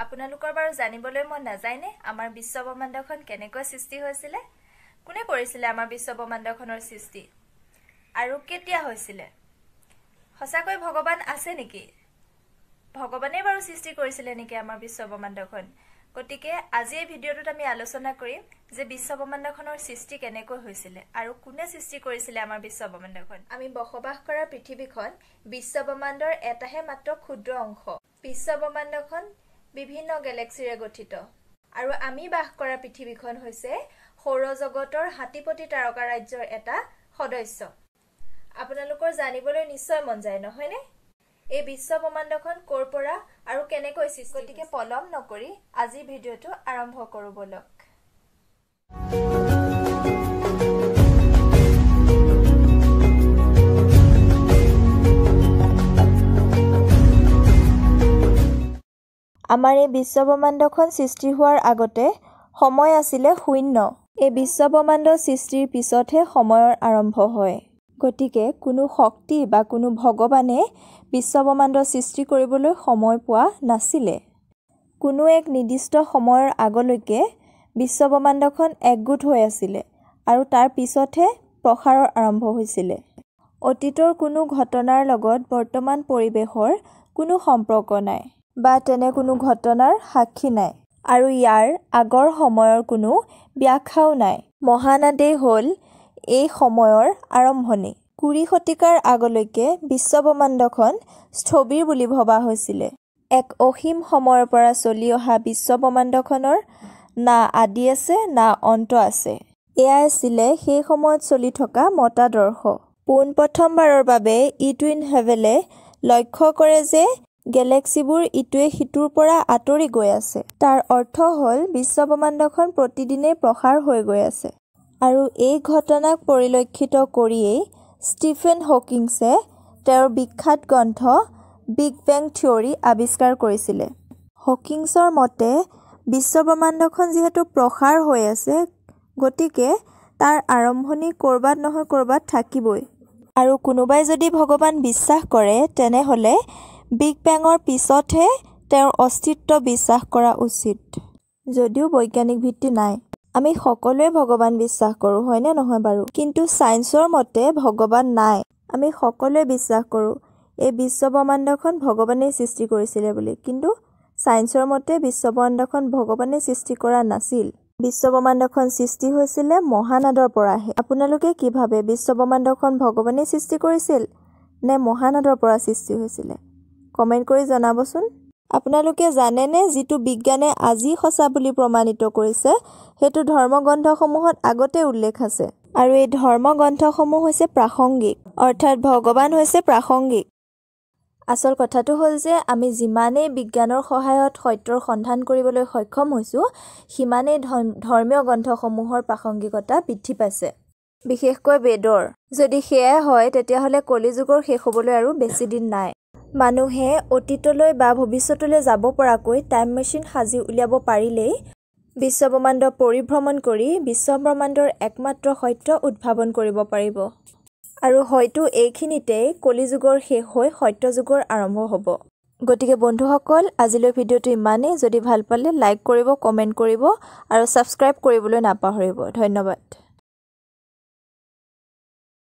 আপোনালোকৰ বাৰু জানিবলৈ মন নাযায়নে আমাৰ বিশ্ব ব্ৰহ্মাণ্ডখন কেনেকৈ সৃষ্টি হৈছিল? কোনে কৰিছিল আমাৰ বিশ্ব ব্ৰহ্মাণ্ডখনৰ সৃষ্টি আৰু কেতিয়া হৈছিল? সঁচাকৈ ভগৱান আছে নেকি? ভগৱানে বাৰু সৃষ্টি কৰিছিল নেকি আমাৰ বিশ্ব ব্ৰহ্মাণ্ডখন? গতিকে আজি এই ভিডিঅ'টোত আমি আলোচনা কৰিম যে বিশ্ব ব্ৰহ্মাণ্ডখনৰ সৃষ্টি কেনেকৈ হৈছিল আৰু কোনে সৃষ্টি কৰিছিল আমাৰ বিশ্ব ব্ৰহ্মাণ্ডখন। আমি বসবাস কৰা পৃথিৱীখন বিশ্ব ব্ৰহ্মাণ্ডৰ এটাহে মাত্ৰ ক্ষুদ্ৰ অংশ। বিশ্ব ব্ৰহ্মাণ্ডখন বিভিন্ন গেলেক্সিৰে গঠিত আৰু আমি বাস কৰা পৃথিৱীখন হৈছে সৌৰজগতৰ হাতীপতি তাৰকা ৰাজ্যৰ এটা সদস্য। আপোনালোকৰ জানিবলৈ নিশ্চয় মন যায় নহয়নে? এই বিশ্ব ব্ৰহ্মাণ্ডখন ক'ৰ পৰা আৰু কেনেকৈ সৃষ্টি? গতিকে পলম নকৰি আজি ভিডিঅ'টো আৰম্ভ কৰোঁ বলক। আমাৰ এই বিশ্ব ব্ৰহ্মাণ্ডখন সৃষ্টি হোৱাৰ আগতে সময় আছিলে শূন্য। এই বিশ্ব ব্ৰহ্মাণ্ড সৃষ্টিৰ পিছতহে সময়ৰ আৰম্ভ হয়। গতিকে কোনো শক্তি বা কোনো ভগৱানে বিশ্ব ব্ৰহ্মাণ্ড সৃষ্টি কৰিবলৈ সময় পোৱা নাছিলে। কোনো এক নিৰ্দিষ্ট সময়ৰ আগলৈকে বিশ্ব ব্ৰহ্মাণ্ডখন একগোট হৈ আছিলে আৰু তাৰ পিছতহে প্ৰসাৰৰ আৰম্ভ হৈছিলে। অতীতৰ কোনো ঘটনাৰ লগত বৰ্তমান পৰিৱেশৰ কোনো সম্পৰ্ক নাই বা তেনে কোনো ঘটনাৰ সাক্ষী নাই আৰু ইয়াৰ আগৰ সময়ৰ কোনো ব্যাখ্যাও নাই। মহানাদেই হ'ল এই সময়ৰ আৰম্ভণি। ২০ শতিকাৰ আগলৈকে বিশ্ব ব্ৰহ্মাণ্ডখন স্থবিৰ বুলি ভবা হৈছিলে। এক অসীম সময়ৰ পৰা চলি অহা বিশ্ব ব্ৰহ্মাণ্ডখনৰ না আদি আছে না অন্ত আছে। এয়া আছিলে সেই সময়ত চলি থকা মতাদৰ্শ। পোনপ্ৰথমবাৰৰ বাবে ইডুইন হেভেলে লক্ষ্য কৰে যে গেলেক্সিবোৰ ইটোৱে সিটোৰ পৰা আঁতৰি গৈ আছে। তাৰ অৰ্থ হ'ল বিশ্ব ব্ৰহ্মাণ্ডখন প্ৰতিদিনেই প্ৰসাৰ হৈ গৈ আছে। আৰু এই ঘটনাক পৰিলক্ষিত কৰিয়েই ষ্টিফেন হকিংছে তেওঁৰ বিখ্যাত গ্ৰন্থ বিগ বেং থিয়ৰী আৱিষ্কাৰ কৰিছিলে। হকিংছৰ মতে বিশ্ব ব্ৰহ্মাণ্ডখন যিহেতু প্ৰসাৰ হৈ আছে গতিকে তাৰ আৰম্ভণি ক'ৰবাত নহয় ক'ৰবাত থাকিবই। আৰু কোনোবাই যদি ভগৱান বিশ্বাস কৰে তেনেহ'লে বিগ বেঙৰ পিছতহে তেওঁৰ অস্তিত্ব বিশ্বাস কৰা উচিত। যদিও বৈজ্ঞানিক ভিত্তি নাই। আমি সকলোৱে ভগৱান বিশ্বাস কৰোঁ হয়নে নহয় বাৰু? কিন্তু ছায়েন্সৰ মতে ভগৱান নাই। আমি সকলোৱে বিশ্বাস কৰোঁ এই বিশ্ব ব্ৰহ্মাণ্ডখন ভগৱানেই সৃষ্টি কৰিছিলে বুলি, কিন্তু ছায়েন্সৰ মতে বিশ্ব ব্ৰহ্মাণ্ডখন ভগৱানে সৃষ্টি কৰা নাছিল। বিশ্ব ব্ৰহ্মাণ্ডখন সৃষ্টি হৈছিলে মহানাদৰ পৰাহে। আপোনালোকে কি ভাবে বিশ্ব ব্ৰহ্মাণ্ডখন ভগৱানে সৃষ্টি কৰিছিল নে মহানাদৰ পৰা সৃষ্টি হৈছিলে? কমেণ্ট কৰি জনাবচোন। আপোনালোকে জানেনে যিটো বিজ্ঞানে আজি সঁচা বুলি প্ৰমাণিত কৰিছে সেইটো ধৰ্মগ্ৰন্থসমূহত আগতে উল্লেখ আছে। আৰু এই ধৰ্মগ্ৰন্থসমূহ হৈছে প্ৰাসংগিক, অৰ্থাৎ ভগৱান হৈছে প্ৰাসংগিক। আচল কথাটো হ'ল যে আমি যিমানেই বিজ্ঞানৰ সহায়ত সত্যৰ সন্ধান কৰিবলৈ সক্ষম হৈছোঁ সিমানেই ধৰ্মীয় গ্ৰন্থসমূহৰ প্ৰাসংগিকতা বৃদ্ধি পাইছে, বিশেষকৈ বেদৰ। যদি সেয়াই হয় তেতিয়াহ'লে কলিযুগৰ শেষ হ'বলৈ আৰু বেছি দিন নাই। মানুহে অতীতলৈ বা ভৱিষ্যতলৈ যাব পৰাকৈ টাইম মেচিন সাজি উলিয়াব পাৰিলেই বিশ্ব ব্ৰহ্মাণ্ড পৰিভ্ৰমণ কৰি বিশ্ব ব্ৰহ্মাণ্ডৰ একমাত্ৰ সত্য উদ্ভাৱন কৰিব পাৰিব। আৰু হয়তো এইখিনিতেই কলিযুগৰ শেষ হৈ সত্যযুগৰ আৰম্ভ হ'ব। গতিকে বন্ধুসকল আজিলৈ ভিডিঅ'টো ইমানেই। যদি ভাল পালে লাইক কৰিব, কমেণ্ট কৰিব আৰু ছাবস্ক্ৰাইব কৰিবলৈ নাপাহৰিব। ধন্যবাদ।